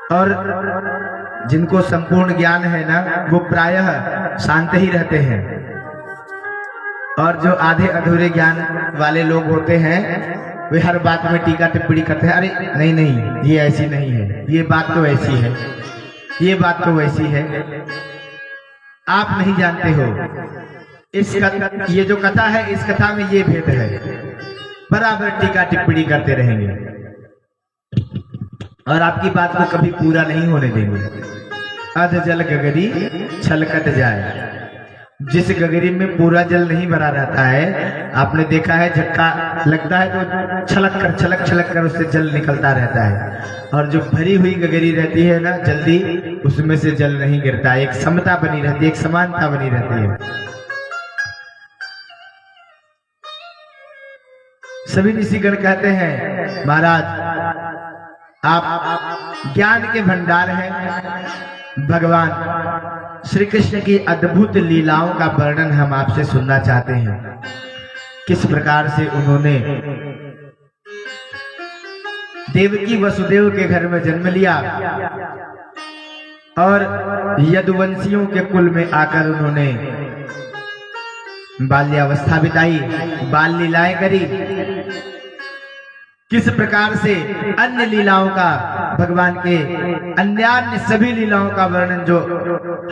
और जिनको संपूर्ण ज्ञान है ना, वो प्रायः शांत ही रहते हैं। और जो आधे अधूरे ज्ञान वाले लोग होते हैं वे हर बात में टीका टिप्पणी करते हैं। अरे नहीं नहीं, ये ऐसी नहीं है, ये बात तो ऐसी है, ये बात तो वैसी है, आप नहीं जानते हो। ये जो कथा है, इस कथा में ये भेद है। बराबर टीका टिप्पणी करते रहेंगे और आपकी बात को कभी पूरा नहीं होने देंगे। अध जल गगरी छलकत जाए। जिस गगरी में पूरा जल नहीं भरा रहता है, आपने देखा है झटका लगता है तो छलक कर उससे जल निकलता रहता है। और जो भरी हुई गगरी रहती है ना, जल्दी उसमें से जल नहीं गिरता। एक समता बनी रहती है, एक समानता बनी रहती है। सभी ऋषिगण कहते हैं महाराज आप ज्ञान के भंडार हैं। भगवान श्री कृष्ण की अद्भुत लीलाओं का वर्णन हम आपसे सुनना चाहते हैं। किस प्रकार से उन्होंने देवकी वसुदेव के घर में जन्म लिया और यदुवंशियों के कुल में आकर उन्होंने बाल्यावस्था बिताई, बाल लीलाएं करी। किस प्रकार से अन्य लीलाओं का, भगवान के अन्य सभी लीलाओं का वर्णन जो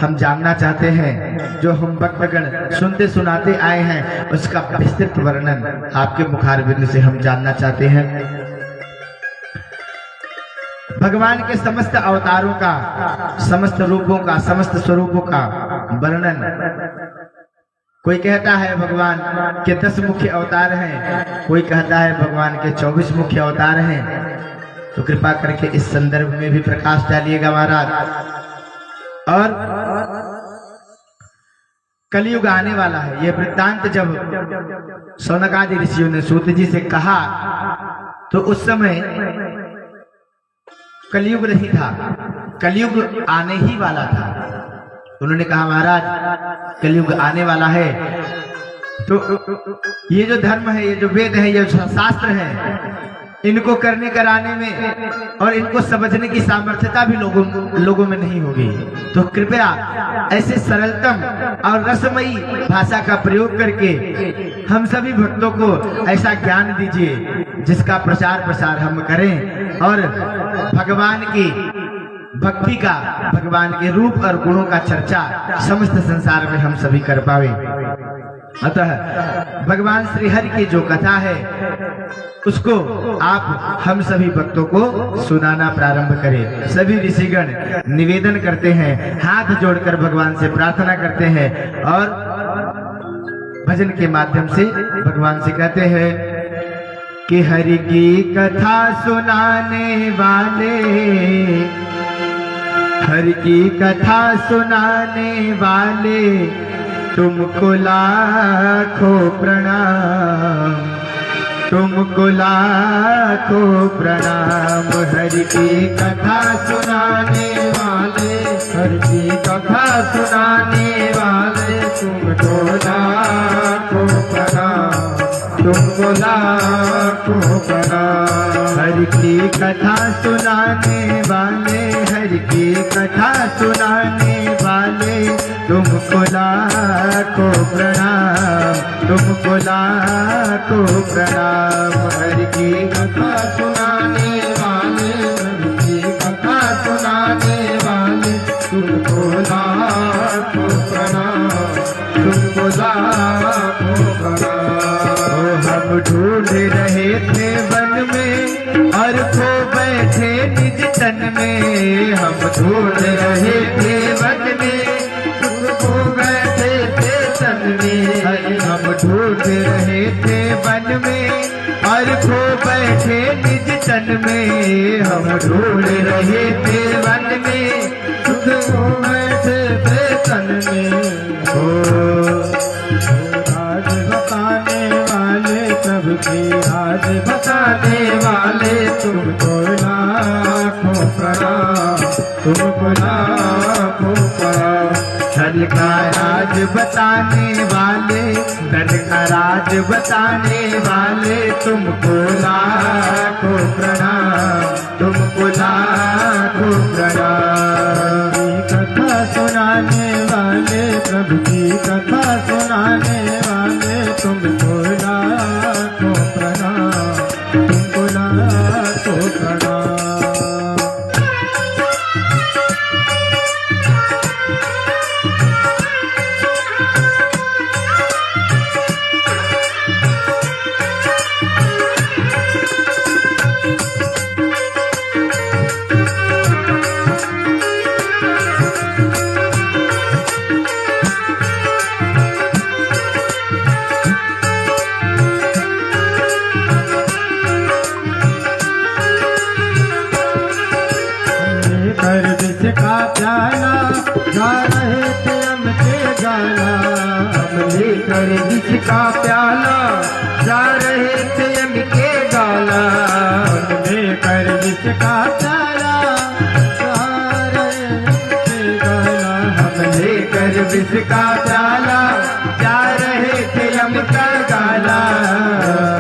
हम जानना चाहते हैं, जो हम भक्तगण सुनते सुनाते आए हैं, उसका विस्तृत वर्णन आपके मुखारबिंद से हम जानना चाहते हैं। भगवान के समस्त अवतारों का, समस्त रूपों का, समस्त स्वरूपों का वर्णन। कोई कहता है भगवान के 10 मुख्य अवतार हैं, कोई कहता है भगवान के 24 मुख्य अवतार हैं। तो कृपा करके इस संदर्भ में भी प्रकाश डालिएगा महाराज। और कलयुग आने वाला है, यह वृत्तांत जब शौनकादि ऋषियों ने सूत जी से कहा तो उस समय कलयुग नहीं था, कलयुग आने ही वाला था। उन्होंने कहा महाराज कलयुग आने वाला है, तो ये जो धर्म है, ये जो वेद है, ये जो शास्त्र है, इनको करने कराने में और इनको समझने की सामर्थ्यता भी लोगों में नहीं होगी। तो कृपया ऐसे सरलतम और रसमयी भाषा का प्रयोग करके हम सभी भक्तों को ऐसा ज्ञान दीजिए जिसका प्रचार प्रसार हम करें और भगवान की भक्ति का, भगवान के रूप और गुणों का चर्चा समस्त संसार में हम सभी कर पावे। अतः भगवान श्री हरि की जो कथा है उसको आप हम सभी भक्तों को सुनाना प्रारंभ करें। सभी ऋषिगण निवेदन करते हैं, हाथ जोड़कर भगवान से प्रार्थना करते हैं और भजन के माध्यम से भगवान से कहते हैं कि हरि की कथा सुनाने वाले, हरि की कथा सुनाने वाले, तुमको लाखों प्रणाम, तुमको लाखों प्रणाम। हरि की कथा सुनाने वाले, हरि की कथा सुनाने वाले, तुमको लाखों प्रणाम, तुमको लाखों प्रणाम। हरि की कथा सुनाने वाले, हरि की कथा सुनाने वाले, तुमको लाखों प्रणाम, तुमको लाखों प्रणाम। हरि की कथा सुनाने वाले, हरि की कथा सुनाने वाले, तुमको लाखों प्रणाम, तुमको लाखों प्रणाम। हम ढूंढ रहे थे वन में और खो बैठे निज तन में, हम ढूंढ रहे थे वन में, खो बैठे थे तन में। हम ढूंढ रहे थे वन में और खो बैठे निज तन में, हम ढूंढ रहे थे वन में, खो बैठे थे तन में। राज बताने वाले, सबकी राज बताने वाले, तुमको लाखों प्रणाम, तुमको लाखों प्रणाम। धन का राज बताने वाले, धन का राज बताने वाले, तुमको लाखों प्रणाम, तुमको लाखों प्रणाम। विष का प्याला गा रहे थे हम के गाना। हम लेकर विष का प्याला जा रहे थे हम के गाना। हम लेकर विष का प्याला गा रहे थे गाना। हम लेकर विष का प्याला जा रहे थे हम का गाना।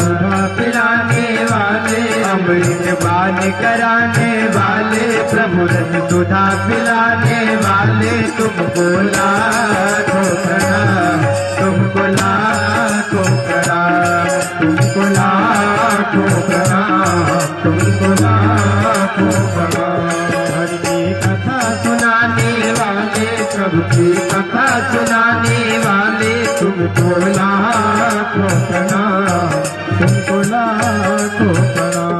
सुधा पिलाने वाले अमृत पान कराने वाले प्रभु रस सुधा पिलाने वाले तुमको लाखों प्रणाम, तुमको लाखों प्रणाम, तुमको लाखों प्रणाम, तुमको लाखों प्रणाम। हरि की कथा सुनाने वाले प्रभु की कथा सुनाने वाले तुमको लाखों प्रणाम, तुमको लाखों प्रणाम।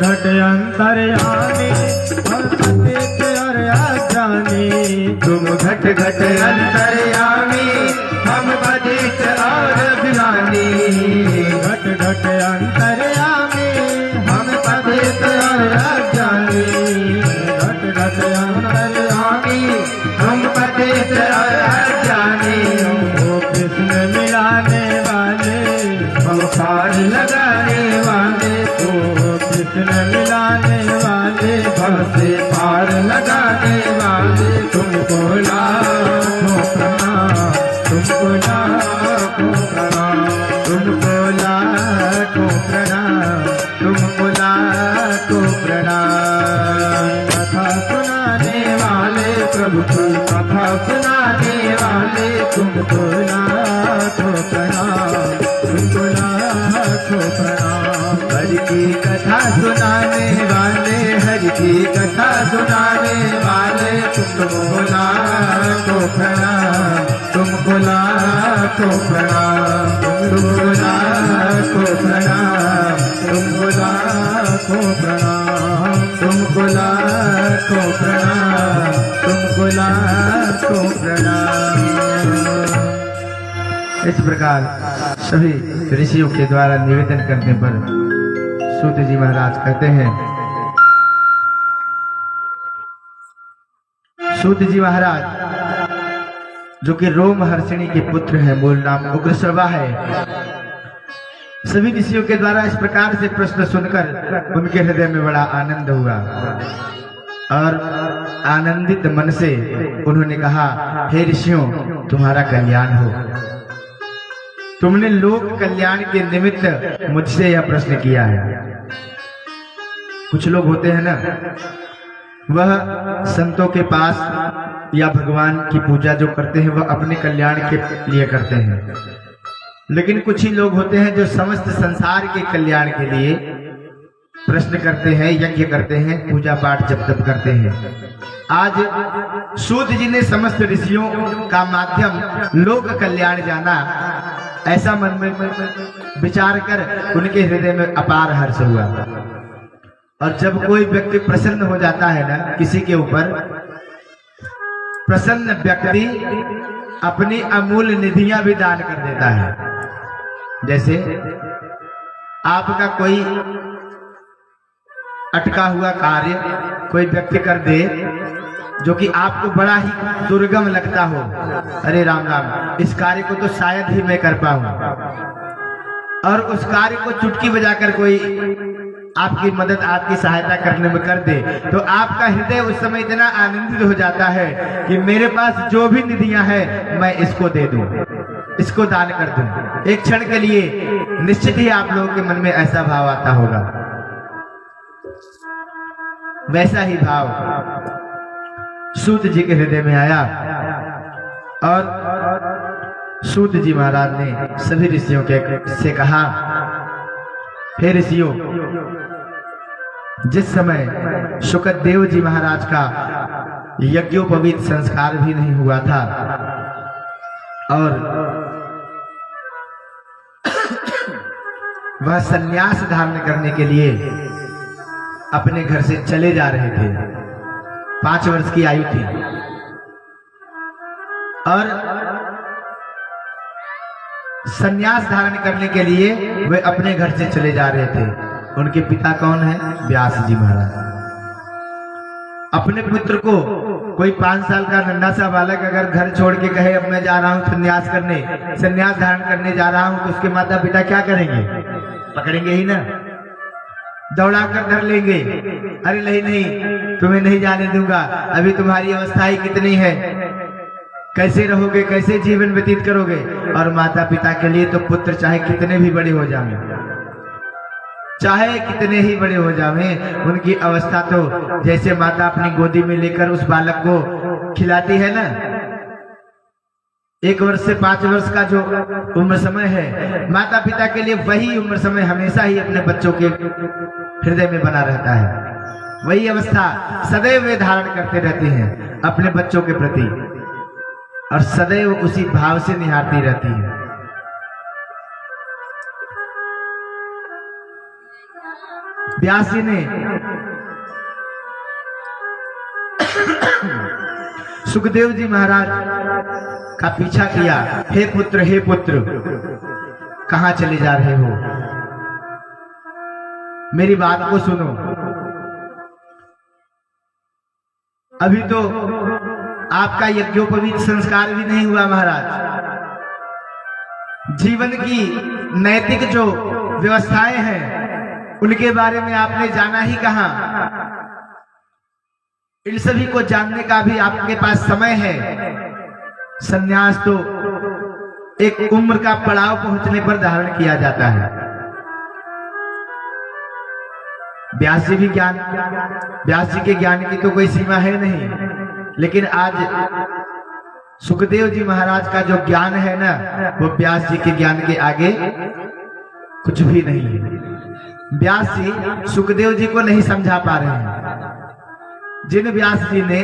घट अंतर्यामी हम पतित और अज्ञानी। तुम घट घट अंतर्यामी हम पतित और अज्ञानी। घट घट अंतर्यामी हम पतित और अज्ञानी। घट घट अंतर्यामी हम पतित और अज्ञानी। ओ कृष्ण मिलाने वाले पार लगाने वाले ओ कृष्ण मिलाने वाले भव से पार लगाने वाले तुमको लाखों प्रणाम, तुमको लाखों प्रणाम, तुमको लाखों प्रणाम, तुमको लाखों प्रणाम। कथा सुनाने वाले प्रभु की कथा सुनाने वाले तुमको लाखों प्रणाम, तुमको लाखों प्रणाम। हरि की कथा सुनाने वाले हरि की कथा सुनाने वाले तुमको लाखों प्रणाम, तुमको लाखों प्रणाम, तुमको लाखों प्रणाम, तुमको लाखों प्रणाम, तुमको लाखों प्रणाम, तुमको लाखों प्रणाम। इस प्रकार सभी ऋषियों के द्वारा निवेदन करने पर सूत जी महाराज कहते हैं, सूत जी महाराज जो कि रोमहर्षिणी के पुत्र हैं, मूल नाम उग्रश्रवा है, सभी ऋषियों के द्वारा इस प्रकार से प्रश्न सुनकर उनके हृदय में बड़ा आनंद हुआ और आनंदित मन से उन्होंने कहा, हे ऋषियों तुम्हारा कल्याण हो। तुमने लोक कल्याण के निमित्त मुझसे यह प्रश्न किया है। कुछ लोग होते हैं ना, वह संतों के पास या भगवान की पूजा जो करते हैं वह अपने कल्याण के लिए करते हैं, लेकिन कुछ ही लोग होते हैं जो समस्त संसार के कल्याण के लिए प्रश्न करते हैं, यज्ञ करते हैं, पूजा पाठ जप तप करते हैं। आज सूत जी ने समस्त ऋषियों का माध्यम लोक कल्याण जाना, ऐसा मन में विचार कर उनके हृदय में अपार हर्ष हुआ। और जब कोई व्यक्ति प्रसन्न हो जाता है ना किसी के ऊपर, प्रसन्न व्यक्ति अपनी अमूल्य निधियां भी दान कर देता है। जैसे आपका कोई अटका हुआ कार्य कोई व्यक्ति कर दे जो कि आपको बड़ा ही दुर्गम लगता हो, अरे राम राम इस कार्य को तो शायद ही मैं कर पाऊं, और उस कार्य को चुटकी बजाकर कोई आपकी मदद आपकी सहायता करने में कर दे, तो आपका हृदय उस समय इतना आनंदित हो जाता है कि मेरे पास जो भी निधियां हैं मैं इसको दे दूं, इसको दान कर दूं। एक क्षण के लिए निश्चित ही आप लोगों के मन में ऐसा भाव आता होगा। वैसा ही भाव सूत जी के हृदय में आया और सूत जी महाराज ने सभी ऋषियों से कहा हे ऋषियों, जिस समय शुकदेव जी महाराज का यज्ञोपवीत संस्कार भी नहीं हुआ था और वह सन्यास धारण करने के लिए अपने घर से चले जा रहे थे, 5 वर्ष की आयु थी और सन्यास धारण करने के लिए वे अपने घर से चले जा रहे थे। उनके पिता कौन है? व्यास जी महाराज। अपने पुत्र को कोई 5 साल का नन्हा सा बालक अगर घर छोड़ के कहे अब मैं जा रहा हूँ सन्यास धारण करने जा रहा हूँ, तो उसके माता पिता क्या करेंगे? पकड़ेंगे ही ना, दौड़ा कर धर लेंगे। अरे नहीं, तुम्हें नहीं जाने दूंगा, अभी तुम्हारी अवस्था ही कितनी है, कैसे रहोगे, कैसे जीवन व्यतीत करोगे। और माता पिता के लिए तो पुत्र चाहे कितने भी बड़े हो जाएं, चाहे कितने ही बड़े हो जाएं, उनकी अवस्था तो जैसे माता अपनी गोदी में लेकर उस बालक को खिलाती है ना, 1 वर्ष से 5 वर्ष का जो उम्र समय है, माता पिता के लिए वही उम्र समय हमेशा ही अपने बच्चों के हृदय में बना रहता है। वही अवस्था सदैव वे धारण करते रहते हैं अपने बच्चों के प्रति और सदैव उसी भाव से निहारती रहती है। व्यास जी ने सुखदेव जी महाराज का पीछा किया। हे पुत्र, कहां चले जा रहे हो? मेरी बात को सुनो। अभी तो आपका यज्ञोपवीत संस्कार भी नहीं हुआ महाराज। जीवन की नैतिक जो व्यवस्थाएं हैं उनके बारे में आपने जाना ही कहां। इन सभी को जानने का भी आपके पास समय है। संन्यास तो एक उम्र का पड़ाव पहुंचने पर धारण किया जाता है। व्यास जी के ज्ञान की तो कोई सीमा है नहीं, लेकिन आज सुखदेव जी महाराज का जो ज्ञान है ना, वो व्यास जी के ज्ञान के आगे कुछ भी नहीं है। व्यास जी सुखदेव जी को नहीं समझा पा रहे हैं। जिन व्यास जी ने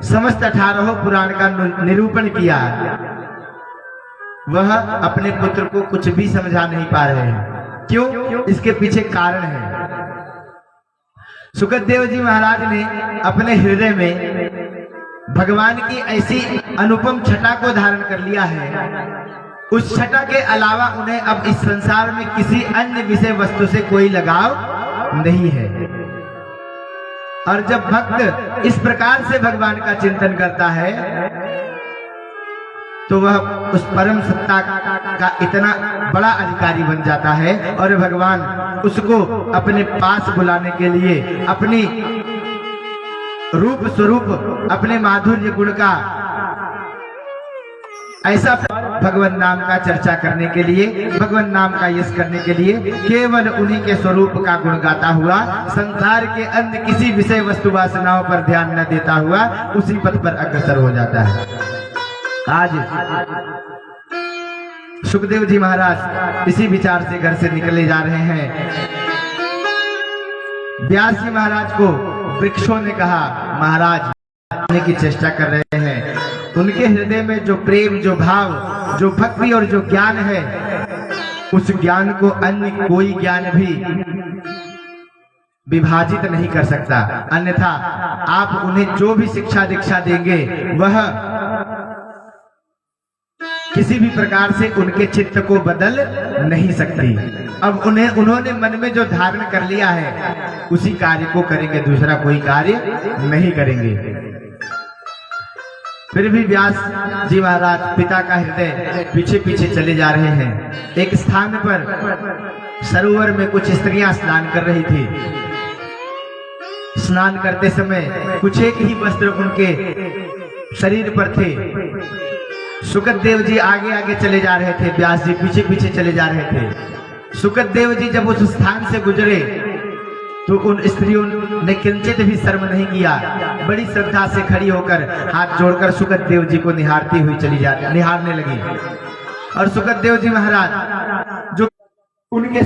समस्त 18 पुराण का निरूपण किया, वह अपने पुत्र को कुछ भी समझा नहीं पा रहे हैं। क्यों? इसके पीछे कारण है। सुखदेव जी महाराज ने अपने हृदय में भगवान की ऐसी अनुपम छटा को धारण कर लिया है, उस छटा के अलावा उन्हें अब इस संसार में किसी अन्य विषय वस्तु से कोई लगाव नहीं है। और जब भक्त इस प्रकार से भगवान का चिंतन करता है तो वह उस परम सत्ता का इतना बड़ा अधिकारी बन जाता है और भगवान उसको अपने पास बुलाने के लिए अपनी रूप स्वरूप, अपने माधुर्य गुण का ऐसा भगवान नाम का चर्चा करने के लिए, भगवान नाम का यश करने के लिए केवल उन्हीं के स्वरूप का गुण गाता हुआ, संसार के अन्य किसी विषय वस्तु वासनाओं पर ध्यान न देता हुआ उसी पथ पर अग्रसर हो जाता है। आज सुखदेव जी महाराज इसी विचार से घर से निकले जा रहे हैं। व्यास जी महाराज को वृक्षों ने कहा, महाराज आने की चेष्टा कर रहे हैं। उनके हृदय में जो प्रेम, जो भाव, जो भक्ति और जो ज्ञान है, उस ज्ञान को अन्य कोई ज्ञान भी विभाजित नहीं कर सकता। अन्यथा आप उन्हें जो भी शिक्षा दीक्षा देंगे वह किसी भी प्रकार से उनके चित्त को बदल नहीं सकती। अब उन्होंने मन में जो धारण कर लिया है उसी कार्य को करेंगे, दूसरा कोई कार्य नहीं करेंगे। फिर भी व्यास जी महाराज पिता का हृदय पीछे पीछे चले जा रहे हैं। एक स्थान पर सरोवर में कुछ स्त्रियां स्नान कर रही थी। स्नान करते समय कुछ एक ही वस्त्र उनके शरीर पर थे। सुखदेव जी आगे आगे चले जा रहे थे, व्यास जी पीछे पीछे चले जा रहे थे। सुखदेव जी जब उस स्थान से गुजरे तो उन स्त्रियों ने किंचित भी शर्म नहीं किया, बड़ी श्रद्धा से खड़ी होकर हाथ जोड़कर सुखदेव जी को निहारती हुई निहारने लगी। और सुखदेव जी महाराज जो उनके